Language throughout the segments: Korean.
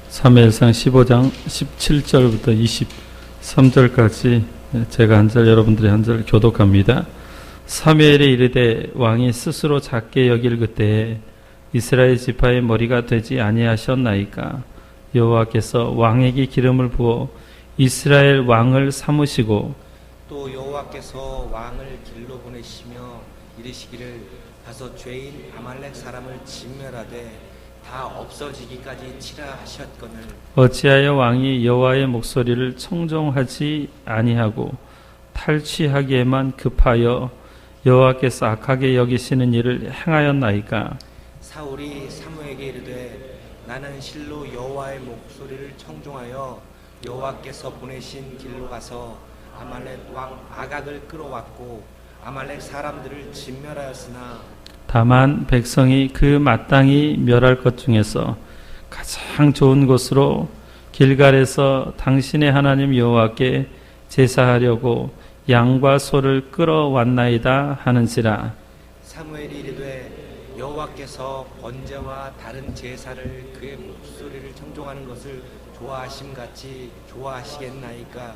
사무엘상 15장 17절부터 23절까지 제가 한 절, 여러분들이 한 절 교독합니다. 사무엘이 이르되 왕이 스스로 작게 여길 그때에 이스라엘 지파의 머리가 되지 아니하셨나이까. 여호와께서 왕에게 기름을 부어 이스라엘 왕을 삼으시고 또 여호와께서 왕을 길로 보내시며 이르시기를 가서 죄인 아말렉 사람을 진멸하되 다 없어지기까지 치라 하셨거늘 어찌하여 왕이 여호와의 목소리를 청종하지 아니하고 탈취하기에만 급하여 여호와께서 악하게 여기시는 일을 행하였나이까. 사울이 사무에게 이르되 나는 실로 여호와의 목소리를 청종하여 여호와께서 보내신 길로 가서 아말렉 왕 아각을 끌어왔고 아말렉 사람들을 진멸하였으나 다만 백성이 그 마땅히 멸할 것 중에서 가장 좋은 곳으로 길갈에서 당신의 하나님 여호와께 제사하려고 양과 소를 끌어왔나이다 하는지라. 사무엘이 이르되 여호와께서 번제와 다른 제사를 그의 목소리를 청종하는 것을 좋아하심같이 좋아하시겠나이까.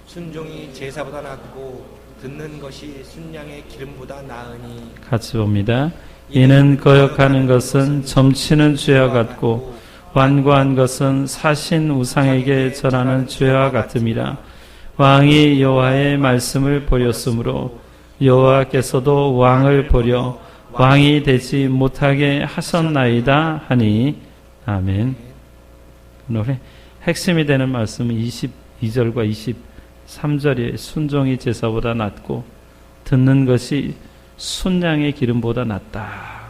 순종이 제사보다 낫고 듣는 것이 순양의 기름보다 나으니. 같이 봅니다. 이는 거역하는 것은 점치는 죄와 같고 완고한 것은 사신 우상에게 절하는 죄와 같음이라. 왕이 여호와의 말씀을 버렸으므로 여호와께서도 왕을 버려 왕이 되지 못하게 하셨나이다 하니. 아멘. 오늘 핵심이 되는 말씀은 22절과 23절에 순종이 제사보다 낫고 듣는 것이 순양의 기름보다 낫다.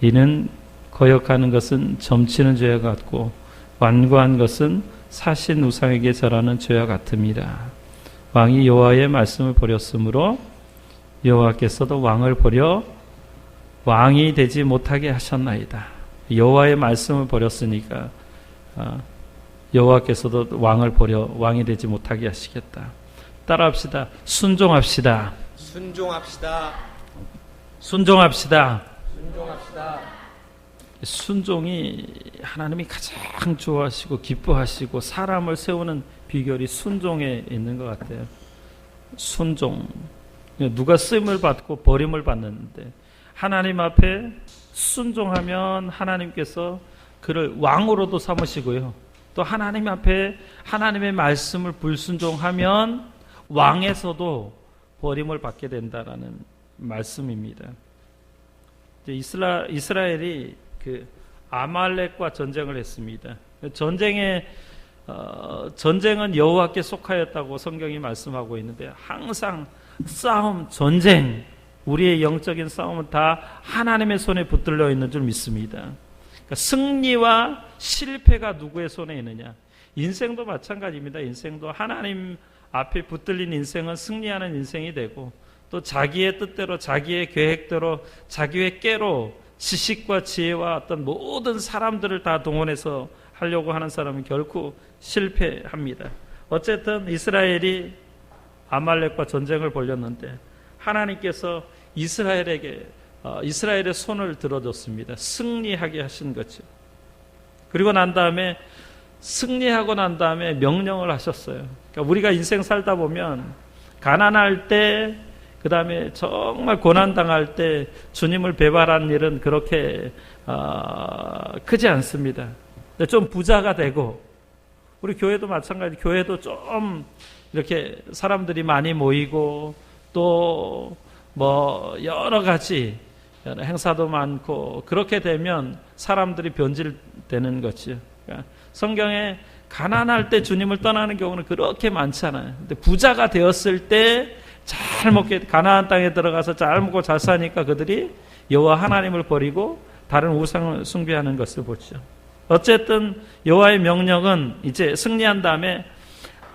이는 거역하는 것은 점치는 죄와 같고 완고한 것은 사신 우상에게 절하는 죄와 같음이라. 왕이 여호와의 말씀을 버렸으므로 여호와께서도 왕을 버려 왕이 되지 못하게 하셨나이다. 여호와의 말씀을 버렸으니까 여호와께서도 왕을 버려 왕이 되지 못하게 하시겠다. 따라합시다. 순종합시다. 순종합시다. 순종합시다. 순종합시다. 순종이 하나님이 가장 좋아하시고 기뻐하시고 사람을 세우는 비결이 순종에 있는 것 같아요. 순종. 누가 쓰임을 받고 버림을 받는데 하나님 앞에 순종하면 하나님께서 그를 왕으로도 삼으시고요. 또 하나님 앞에 하나님의 말씀을 불순종하면 왕에서도 버림을 받게 된다라는 말씀입니다. 이스라엘이 그 아말렉과 전쟁을 했습니다. 전쟁은 여호와께 속하였다고 성경이 말씀하고 있는데 항상 싸움, 전쟁, 우리의 영적인 싸움은 다 하나님의 손에 붙들려 있는 줄 믿습니다. 그러니까 승리와 실패가 누구의 손에 있느냐? 인생도 마찬가지입니다. 인생도 하나님 앞에 붙들린 인생은 승리하는 인생이 되고 또 자기의 뜻대로 자기의 계획대로 자기의 꾀로 지식과 지혜와 어떤 모든 사람들을 다 동원해서 하려고 하는 사람은 결코 실패합니다. 어쨌든 이스라엘이 아말렉과 전쟁을 벌였는데 하나님께서 이스라엘의 손을 들어줬습니다. 승리하게 하신 거죠. 그리고 난 다음에 승리하고 난 다음에 명령을 하셨어요. 그러니까 우리가 인생 살다 보면 가난할 때 그 다음에 정말 고난당할 때 주님을 배반한 일은 그렇게 크지 않습니다. 근데 좀 부자가 되고 우리 교회도 마찬가지. 교회도 좀 이렇게 사람들이 많이 모이고 또 뭐 여러 가지 행사도 많고 그렇게 되면 사람들이 변질되는 거죠. 그러니까 성경에 가난할 때 주님을 떠나는 경우는 그렇게 많잖아요. 근데 부자가 되었을 때 잘 먹게 가나안 땅에 들어가서 잘 먹고 잘 사니까 그들이 여호와 하나님을 버리고 다른 우상을 숭배하는 것을 보죠. 어쨌든 여호와의 명령은 이제 승리한 다음에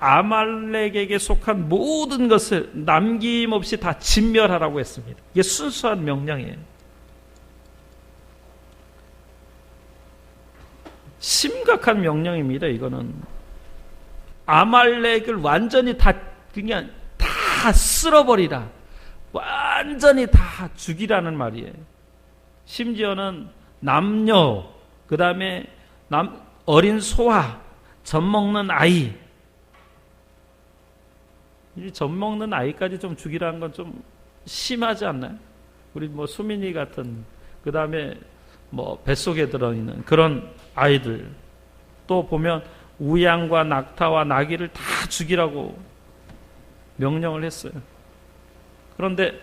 아말렉에게 속한 모든 것을 남김없이 다 진멸하라고 했습니다. 이게 순수한 명령이에요. 심각한 명령입니다. 이거는 아말렉을 완전히 다 그냥 다 쓸어버리라. 완전히 다 죽이라는 말이에요. 심지어는 남녀, 그 다음에 어린 소와 젖 먹는 아이, 이 젖 먹는 아이까지 좀 죽이라는 건 좀 심하지 않나요? 우리 뭐 수민이 같은, 그 다음에 뭐 뱃속에 들어있는 그런 아이들, 또 보면 우양과 낙타와 나귀를 다 죽이라고 명령을 했어요. 그런데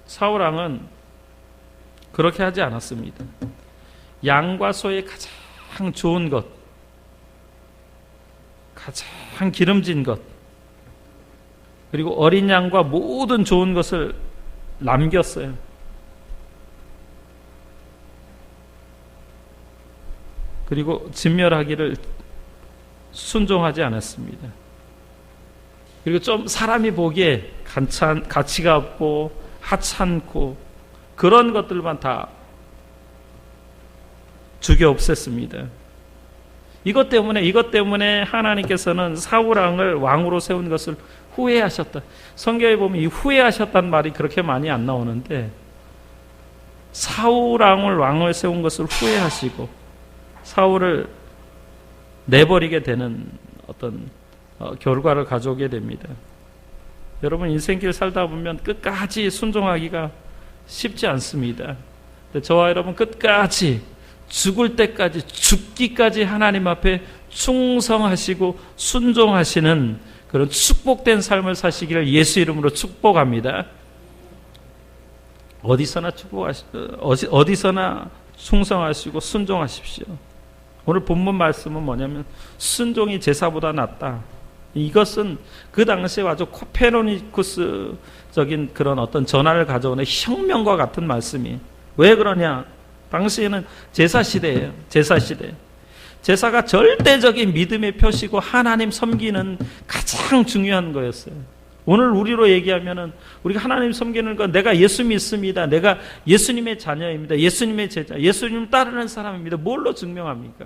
사울 왕은 그렇게 하지 않았습니다. 양과 소의 가장 좋은 것, 가장 기름진 것, 그리고 어린 양과 모든 좋은 것을 남겼어요. 그리고 진멸하기를 순종하지 않았습니다. 그리고 좀 사람이 보기에 가치가 없고 하찮고 그런 것들만 다 죽여 없앴습니다. 이것 때문에 하나님께서는 사울 왕을 왕으로 세운 것을 후회하셨다. 성경에 보면 이 후회하셨단 말이 그렇게 많이 안 나오는데, 사울 왕을 왕을 세운 것을 후회하시고 사울을 내버리게 되는 어떤 결과를 가져오게 됩니다. 여러분, 인생길 살다 보면 끝까지 순종하기가 쉽지 않습니다. 근데 저와 여러분 끝까지, 죽을 때까지, 죽기까지 하나님 앞에 충성하시고 순종하시는 그런 축복된 삶을 사시기를 예수 이름으로 축복합니다. 어디서나 충성하시고 순종하십시오. 오늘 본문 말씀은 뭐냐면 순종이 제사보다 낫다. 이것은 그 당시에 아주 코페르니쿠스적인 그런 어떤 전환을 가져오는 혁명과 같은 말씀이. 왜 그러냐? 당시에는 제사 시대예요. 제사 시대. 제사가 절대적인 믿음의 표시고 하나님 섬기는 가장 중요한 거였어요. 오늘 우리로 얘기하면은 우리가 하나님 섬기는 건 내가 예수 믿습니다. 내가 예수님의 자녀입니다. 예수님의 제자, 예수님 따르는 사람입니다. 뭘로 증명합니까?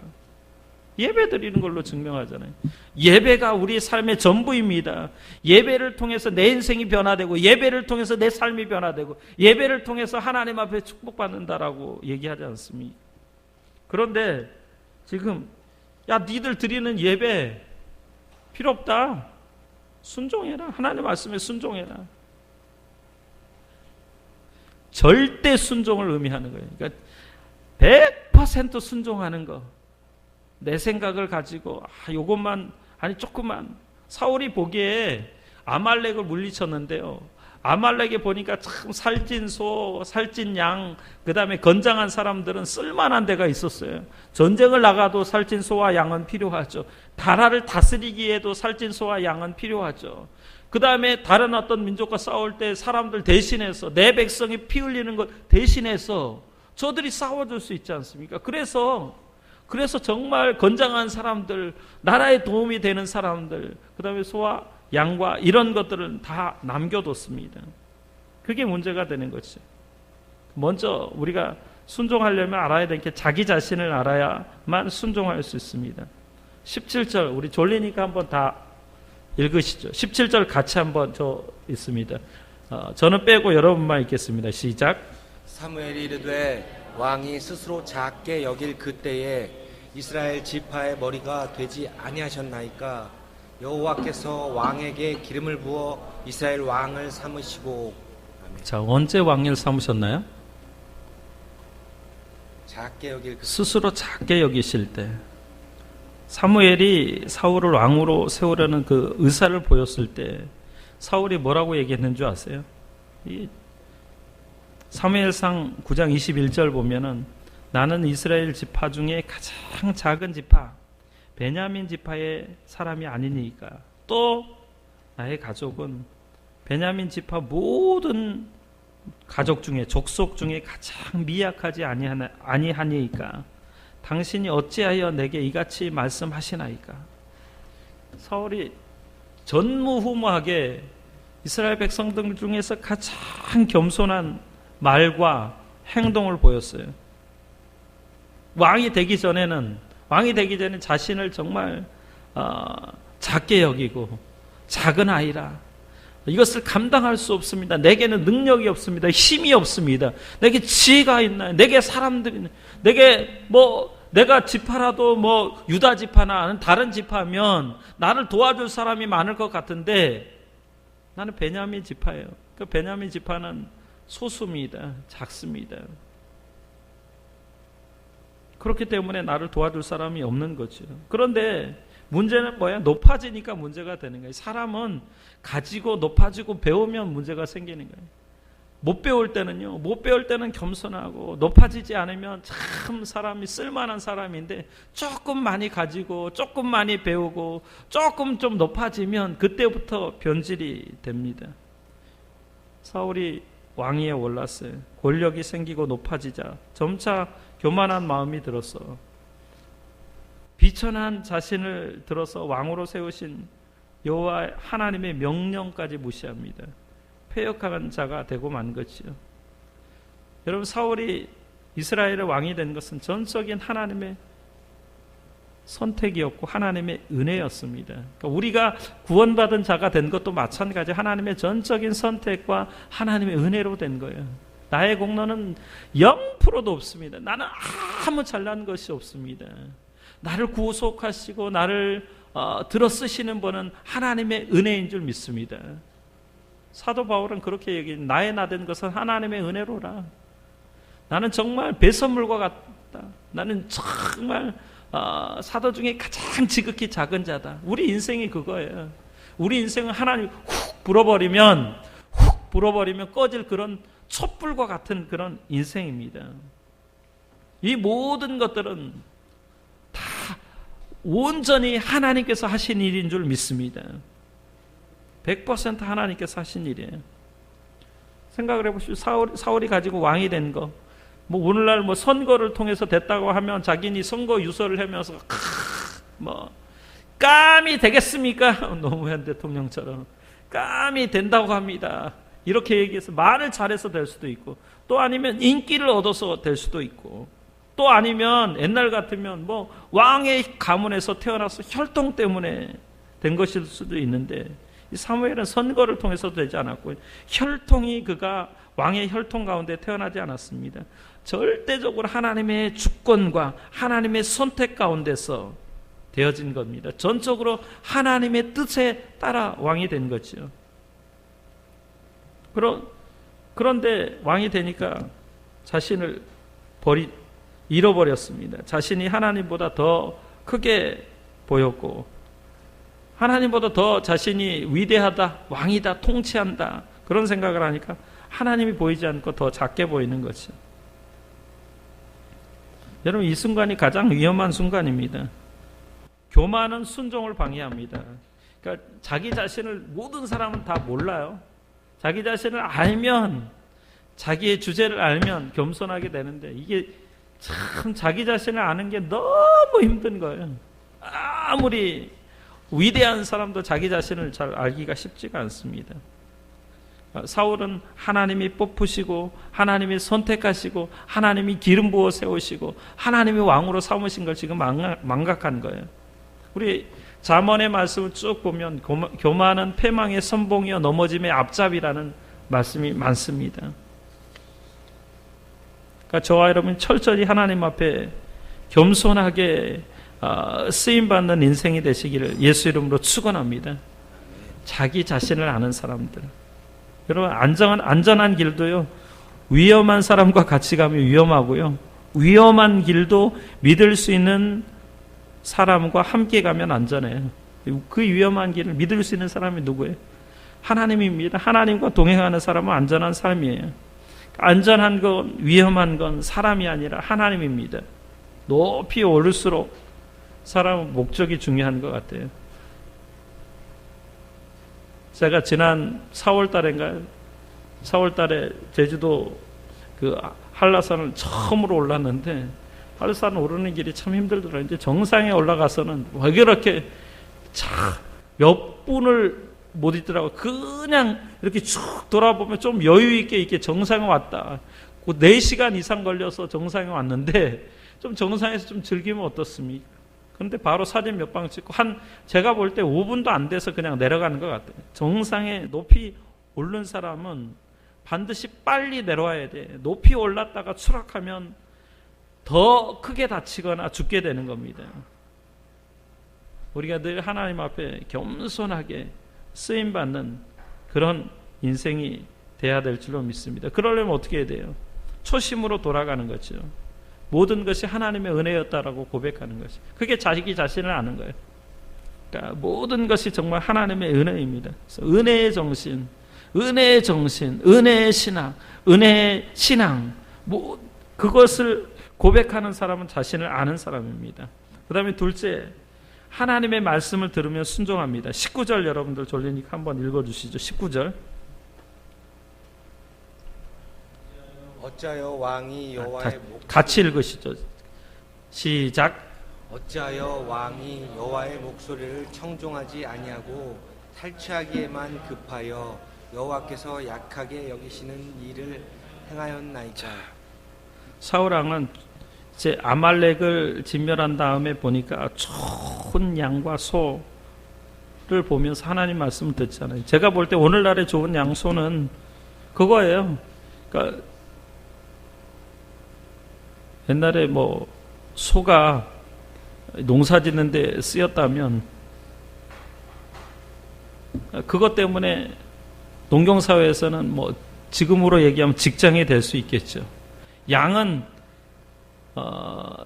예배 드리는 걸로 증명하잖아요. 예배가 우리의 삶의 전부입니다. 예배를 통해서 내 인생이 변화되고, 예배를 통해서 내 삶이 변화되고, 예배를 통해서 하나님 앞에 축복받는다라고 얘기하지 않습니까? 그런데 지금 야, 니들 드리는 예배 필요 없다. 순종해라. 하나님 말씀에 순종해라. 절대 순종을 의미하는 거예요. 그러니까 100% 순종하는 거. 내 생각을 가지고 요것만, 아니 조금만. 사울이 보기에 아말렉을 물리쳤는데요, 아말렉에 보니까 참 살찐 소, 살찐 양, 그 다음에 건장한 사람들은 쓸만한 데가 있었어요. 전쟁을 나가도 살찐 소와 양은 필요하죠. 나라를 다스리기에도 살찐 소와 양은 필요하죠. 그 다음에 다른 어떤 민족과 싸울 때 사람들 대신해서, 내 백성이 피 흘리는 것 대신해서 저들이 싸워줄 수 있지 않습니까? 그래서 정말 건장한 사람들, 나라에 도움이 되는 사람들, 그 다음에 소와 양과 이런 것들은 다 남겨뒀습니다. 그게 문제가 되는 거죠. 먼저 우리가 순종하려면 알아야 되는 게 자기 자신을 알아야만 순종할 수 있습니다. 17절, 우리 졸리니까 한번 다 읽으시죠. 17절 같이 한번 저 있습니다. 저는 빼고 여러분만 읽겠습니다. 시작. 사무엘이 이르되 왕이 스스로 작게 여길 그때에 이스라엘 지파의 머리가 되지 아니하셨나이까? 여호와께서 왕에게 기름을 부어 이스라엘 왕을 삼으시고. 아멘. 자, 언제 왕을 삼으셨나요? 작게 여길 그때. 스스로 작게 여기실 때. 사무엘이 사울을 왕으로 세우려는 그 의사를 보였을 때 사울이 뭐라고 얘기했는 줄 아세요? 이 사무엘상 9장 21절 보면은 나는 이스라엘 지파 중에 가장 작은 지파, 베냐민 지파의 사람이 아니니까, 또 나의 가족은 베냐민 지파 모든 가족 중에, 족속 중에 가장 미약하지 아니하니까 당신이 어찌하여 내게 이같이 말씀하시나이까? 사울이 전무후무하게 이스라엘 백성들 중에서 가장 겸손한 말과 행동을 보였어요. 왕이 되기 전에 자신을 정말 작게 여기고 작은 아이라, 이것을 감당할 수 없습니다. 내게는 능력이 없습니다. 힘이 없습니다. 내게 지혜가 있나요? 내게 사람들이 있나요? 내게 내가 지파라도 유다 지파나 다른 지파면 나를 도와줄 사람이 많을 것 같은데 나는 베냐민 지파예요. 그 베냐민 지파는 소수입니다. 작습니다. 그렇기 때문에 나를 도와줄 사람이 없는 거죠. 그런데 문제는 뭐야? 높아지니까 문제가 되는 거예요. 사람은 가지고 높아지고 배우면 문제가 생기는 거예요. 못 배울 때는 겸손하고 높아지지 않으면 참 사람이 쓸만한 사람인데 조금 많이 가지고 조금 많이 배우고 조금 좀 높아지면 그때부터 변질이 됩니다. 사울이 왕위에 올랐어요. 권력이 생기고 높아지자 점차 교만한 마음이 들었어. 비천한 자신을 들어서 왕으로 세우신 여호와 하나님의 명령까지 무시합니다. 패역한 자가 되고 만 것이요. 여러분, 사울이 이스라엘의 왕이 된 것은 전적인 하나님의 선택이었고 하나님의 은혜였습니다. 그러니까 우리가 구원받은 자가 된 것도 마찬가지 하나님의 전적인 선택과 하나님의 은혜로 된 거예요. 나의 공로는 0%도 없습니다. 나는 아무 잘난 것이 없습니다. 나를 구속하시고 나를 들어 쓰시는 분은 하나님의 은혜인 줄 믿습니다. 사도 바울은 그렇게 얘기해요. 나의 나 된 것은 하나님의 은혜로라. 나는 정말 배선물과 같다. 나는 정말 사도 중에 가장 지극히 작은 자다. 우리 인생이 그거예요. 우리 인생은 하나님 훅 불어버리면 꺼질 그런 촛불과 같은 그런 인생입니다. 이 모든 것들은 다 온전히 하나님께서 하신 일인 줄 믿습니다. 100% 하나님께서 하신 일이에요. 생각을 해보시오. 사울이 가지고 왕이 된 거, 오늘날 선거를 통해서 됐다고 하면 자기니 선거 유서를 하면서 감히 되겠습니까? 노무현 대통령처럼 감히 된다고 합니다. 이렇게 얘기해서 말을 잘해서 될 수도 있고, 또 아니면 인기를 얻어서 될 수도 있고, 또 아니면 옛날 같으면 왕의 가문에서 태어나서 혈통 때문에 된 것일 수도 있는데, 이 사무엘은 선거를 통해서 되지 않았고 혈통이 그가 왕의 혈통 가운데 태어나지 않았습니다. 절대적으로 하나님의 주권과 하나님의 선택 가운데서 되어진 겁니다. 전적으로 하나님의 뜻에 따라 왕이 된 거죠. 그런데 왕이 되니까 자신을 잃어버렸습니다. 자신이 하나님보다 더 크게 보였고 하나님보다 더 자신이 위대하다, 왕이다, 통치한다 그런 생각을 하니까 하나님이 보이지 않고 더 작게 보이는 거죠. 여러분, 이 순간이 가장 위험한 순간입니다. 교만은 순종을 방해합니다. 그러니까 자기 자신을 모든 사람은 다 몰라요. 자기 자신을 알면, 자기의 주제를 알면 겸손하게 되는데 이게 참 자기 자신을 아는 게 너무 힘든 거예요. 아무리 위대한 사람도 자기 자신을 잘 알기가 쉽지가 않습니다. 사울은 하나님이 뽑으시고 하나님이 선택하시고 하나님이 기름 부어 세우시고 하나님이 왕으로 삼으신 걸 지금 망각한 거예요. 우리 잠언의 말씀을 쭉 보면 교만은 패망의 선봉이요 넘어짐의 앞잡이라는 말씀이 많습니다. 그러니까 저와 여러분 철저히 하나님 앞에 겸손하게 쓰임받는 인생이 되시기를 예수 이름으로 축원합니다. 자기 자신을 아는 사람들. 여러분, 안전한 길도요, 위험한 사람과 같이 가면 위험하고요, 위험한 길도 믿을 수 있는 사람과 함께 가면 안전해요. 그 위험한 길을 믿을 수 있는 사람이 누구예요? 하나님입니다. 하나님과 동행하는 사람은 안전한 삶이에요. 안전한 건, 위험한 건 사람이 아니라 하나님입니다. 높이 오를수록 사람은 목적이 중요한 것 같아요. 제가 지난 4월달인가요? 4월달에 제주도 그 한라산을 처음으로 올랐는데, 한라산 오르는 길이 참 힘들더라고요. 이제 정상에 올라가서는 왜 그렇게 몇 분을 못 있더라고요. 그냥 이렇게 쭉 돌아보면 좀 여유 있게 이렇게 정상에 왔다. 4시간 이상 걸려서 정상에 왔는데, 좀 정상에서 좀 즐기면 어떻습니까? 그런데 바로 사진 몇 방 찍고 제가 볼 때 5분도 안 돼서 그냥 내려가는 것 같아요. 정상에 높이 오른 사람은 반드시 빨리 내려와야 돼. 높이 올랐다가 추락하면 더 크게 다치거나 죽게 되는 겁니다. 우리가 늘 하나님 앞에 겸손하게 쓰임받는 그런 인생이 돼야 될 줄로 믿습니다. 그러려면 어떻게 해야 돼요? 초심으로 돌아가는 거죠. 모든 것이 하나님의 은혜였다라고 고백하는 것이. 그게 자기 자신을 아는 거예요. 그러니까 모든 것이 정말 하나님의 은혜입니다. 그래서 은혜의 정신, 은혜의 정신, 은혜의 신앙, 은혜의 신앙, 그것을 고백하는 사람은 자신을 아는 사람입니다. 그 다음에 둘째, 하나님의 말씀을 들으면 순종합니다. 19절 여러분들 졸리니까 한번 읽어주시죠. 19절. 어찌하여 왕이 여호와의 같이 읽으시죠. 시작. 어찌하여 왕이 여호와의 목소리를 청종하지 아니하고 탈취하기에만 급하여 여호와께서 약하게 여기시는 일을 행하였나이까. 사울왕은 이제 아말렉을 진멸한 다음에 보니까 좋은 양과 소를 보면서 하나님 말씀을 듣잖아요. 제가 볼 때 오늘날의 좋은 양소는 그거예요. 그러니까 옛날에 뭐 소가 농사 짓는 데 쓰였다면 그것 때문에 농경사회에서는 뭐 지금으로 얘기하면 직장이 될 수 있겠죠. 양은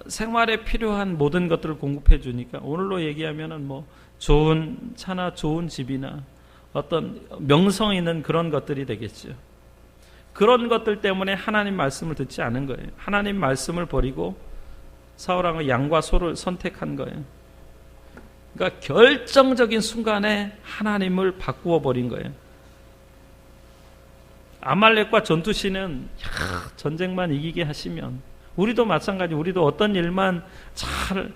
생활에 필요한 모든 것들을 공급해 주니까 오늘로 얘기하면은 뭐 좋은 차나 좋은 집이나 어떤 명성 있는 그런 것들이 되겠죠. 그런 것들 때문에 하나님 말씀을 듣지 않은 거예요. 하나님 말씀을 버리고 사울왕은 양과 소를 선택한 거예요. 그러니까 결정적인 순간에 하나님을 바꾸어 버린 거예요. 아말렉과 전투시는 전쟁만 이기게 하시면 우리도 마찬가지. 우리도 어떤 일만 잘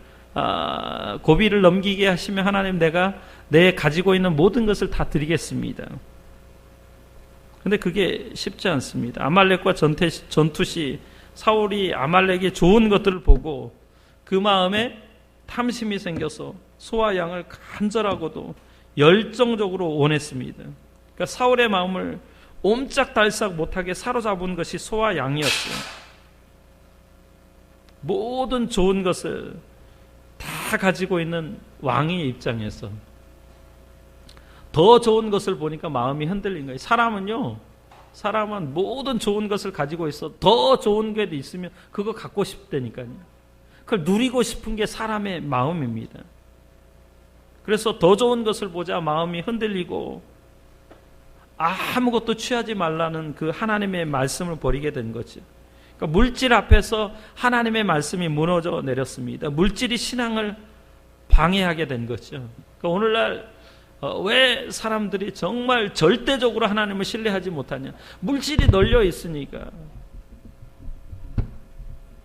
고비를 넘기게 하시면 하나님 내가 내 가지고 있는 모든 것을 다 드리겠습니다. 근데 그게 쉽지 않습니다. 아말렉과 전투시 사울이 아말렉의 좋은 것들을 보고 그 마음에 탐심이 생겨서 소와 양을 간절하고도 열정적으로 원했습니다. 그러니까 사울의 마음을 옴짝달싹 못하게 사로잡은 것이 소와 양이었어요. 모든 좋은 것을 다 가지고 있는 왕의 입장에서 더 좋은 것을 보니까 마음이 흔들린 거예요. 사람은 모든 좋은 것을 가지고 있어 더 좋은 게 있으면 그거 갖고 싶다니까요. 그걸 누리고 싶은 게 사람의 마음입니다. 그래서 더 좋은 것을 보자 마음이 흔들리고 아무것도 취하지 말라는 그 하나님의 말씀을 버리게 된 거죠. 그러니까 물질 앞에서 하나님의 말씀이 무너져 내렸습니다. 물질이 신앙을 방해하게 된 거죠. 그러니까 오늘날 왜 사람들이 정말 절대적으로 하나님을 신뢰하지 못하냐? 물질이 널려 있으니까.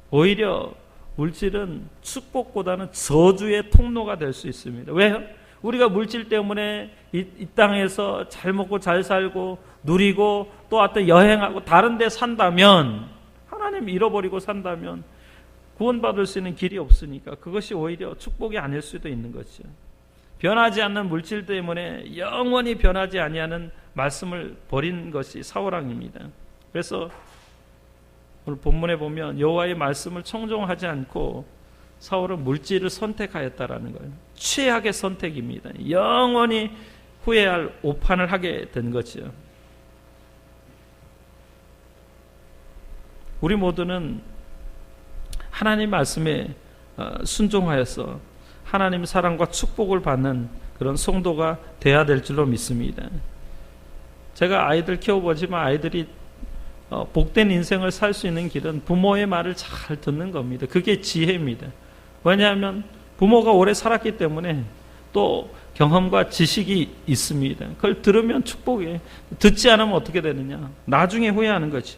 오히려 물질은 축복보다는 저주의 통로가 될 수 있습니다. 왜요? 우리가 물질 때문에 이 땅에서 잘 먹고 잘 살고 누리고 또 어떤 여행하고 다른 데 산다면 하나님 잃어버리고 산다면 구원받을 수 있는 길이 없으니까 그것이 오히려 축복이 아닐 수도 있는 거죠. 변하지 않는 물질 때문에 영원히 변하지 아니하는 말씀을 버린 것이 사울왕입니다. 그래서 오늘 본문에 보면 여호와의 말씀을 청종하지 않고 사울은 물질을 선택하였다라는 거예요. 최악의 선택입니다. 영원히 후회할 오판을 하게 된 거죠. 우리 모두는 하나님 말씀에 순종하여서 하나님 사랑과 축복을 받는 그런 성도가 돼야 될 줄로 믿습니다. 제가 아이들 키워보지만 아이들이 복된 인생을 살 수 있는 길은 부모의 말을 잘 듣는 겁니다. 그게 지혜입니다. 왜냐하면 부모가 오래 살았기 때문에 또 경험과 지식이 있습니다. 그걸 들으면 축복이에요. 듣지 않으면 어떻게 되느냐? 나중에 후회하는 거지.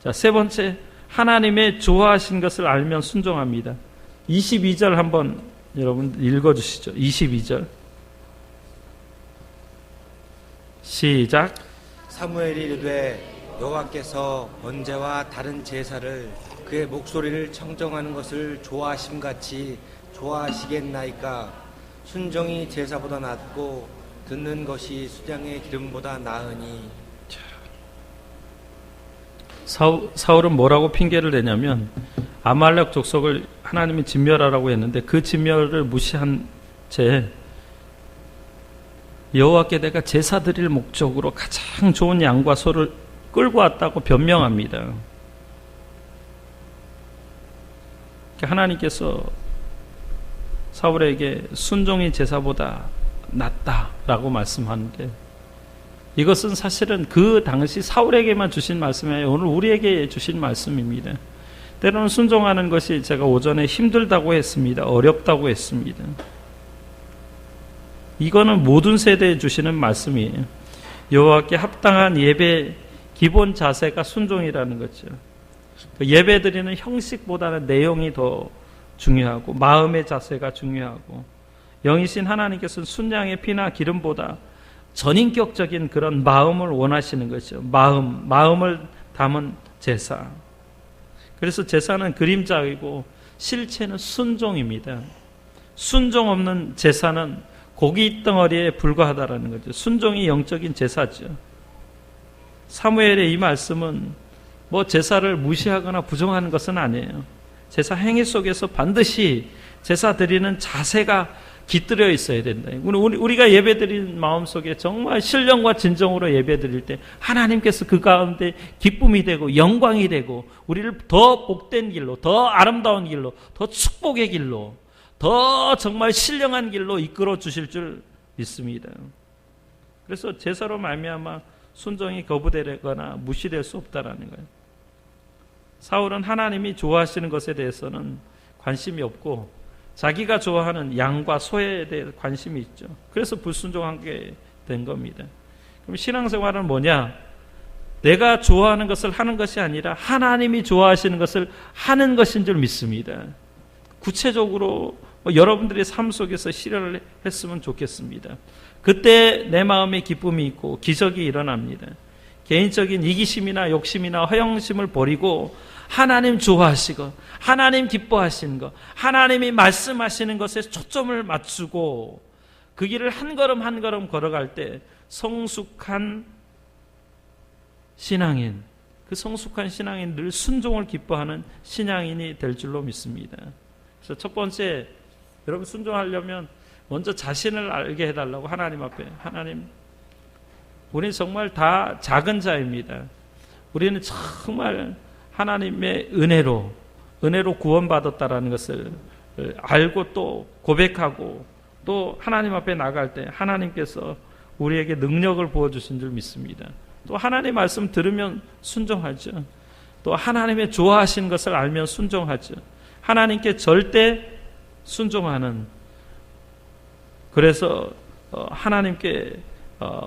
자, 세 번째, 하나님의 좋아하신 것을 알면 순종합니다. 22절 한번 여러분 읽어주시죠. 22절 시작. 사무엘이 이르되 여호와께서 번제와 다른 제사를 그의 목소리를 청정하는 것을 좋아하심같이 좋아하시겠나이까. 순종이 제사보다 낫고 듣는 것이 수장의 기름보다 나으니. 사울은 뭐라고 핑계를 대냐면 아말렉 족속을 하나님이 진멸하라고 했는데 그 진멸을 무시한 채 여호와께 내가 제사 드릴 목적으로 가장 좋은 양과 소를 끌고 왔다고 변명합니다. 하나님께서 사울에게 순종이 제사보다 낫다라고 말씀하는데 이것은 사실은 그 당시 사울에게만 주신 말씀이 아니라 오늘 우리에게 주신 말씀입니다. 때로는 순종하는 것이 제가 오전에 힘들다고 했습니다. 어렵다고 했습니다. 이거는 모든 세대에 주시는 말씀이에요. 여호와께 합당한 예배 기본 자세가 순종이라는 거죠. 예배 드리는 형식보다는 내용이 더 중요하고 마음의 자세가 중요하고 영이신 하나님께서는 순양의 피나 기름보다 전인격적인 그런 마음을 원하시는 거죠. 마음을 담은 제사. 그래서 제사는 그림자이고 실체는 순종입니다. 순종 없는 제사는 고기 덩어리에 불과하다라는 거죠. 순종이 영적인 제사죠. 사무엘의 이 말씀은 뭐 제사를 무시하거나 부정하는 것은 아니에요. 제사 행위 속에서 반드시 제사 드리는 자세가 깃들여 있어야 된다. 우리가 예배 드리는 마음속에 정말 신령과 진정으로 예배 드릴 때 하나님께서 그 가운데 기쁨이 되고 영광이 되고 우리를 더 복된 길로, 더 아름다운 길로, 더 축복의 길로, 더 정말 신령한 길로 이끌어 주실 줄 믿습니다. 그래서 제사로 말미암아 순종이 거부되거나 무시될 수 없다라는 거예요. 사울은 하나님이 좋아하시는 것에 대해서는 관심이 없고 자기가 좋아하는 양과 소에 대해 관심이 있죠. 그래서 불순종하게 된 겁니다. 그럼 신앙생활은 뭐냐? 내가 좋아하는 것을 하는 것이 아니라 하나님이 좋아하시는 것을 하는 것인 줄 믿습니다. 구체적으로 여러분들의 삶 속에서 실현을 했으면 좋겠습니다. 그때 내 마음에 기쁨이 있고 기적이 일어납니다. 개인적인 이기심이나 욕심이나 허영심을 버리고 하나님 좋아하시고 하나님 기뻐하시는 것, 하나님이 말씀하시는 것에 초점을 맞추고 그 길을 한 걸음 한 걸음 걸어갈 때 성숙한 신앙인, 그 성숙한 신앙인 늘 순종을 기뻐하는 신앙인이 될 줄로 믿습니다. 그래서 첫 번째, 여러분 순종하려면 먼저 자신을 알게 해달라고 하나님 앞에, 하나님 우리는 정말 다 작은 자입니다. 우리는 정말 하나님의 은혜로 구원받았다라는 것을 알고 또 고백하고 또 하나님 앞에 나갈 때 하나님께서 우리에게 능력을 부어주신 줄 믿습니다. 또 하나님 말씀 들으면 순종하죠. 또 하나님의 좋아하시는 것을 알면 순종하죠. 하나님께 절대 순종하는, 그래서 하나님께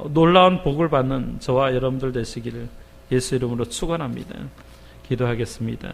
놀라운 복을 받는 저와 여러분들 되시기를 예수 이름으로 축원합니다. 기도하겠습니다.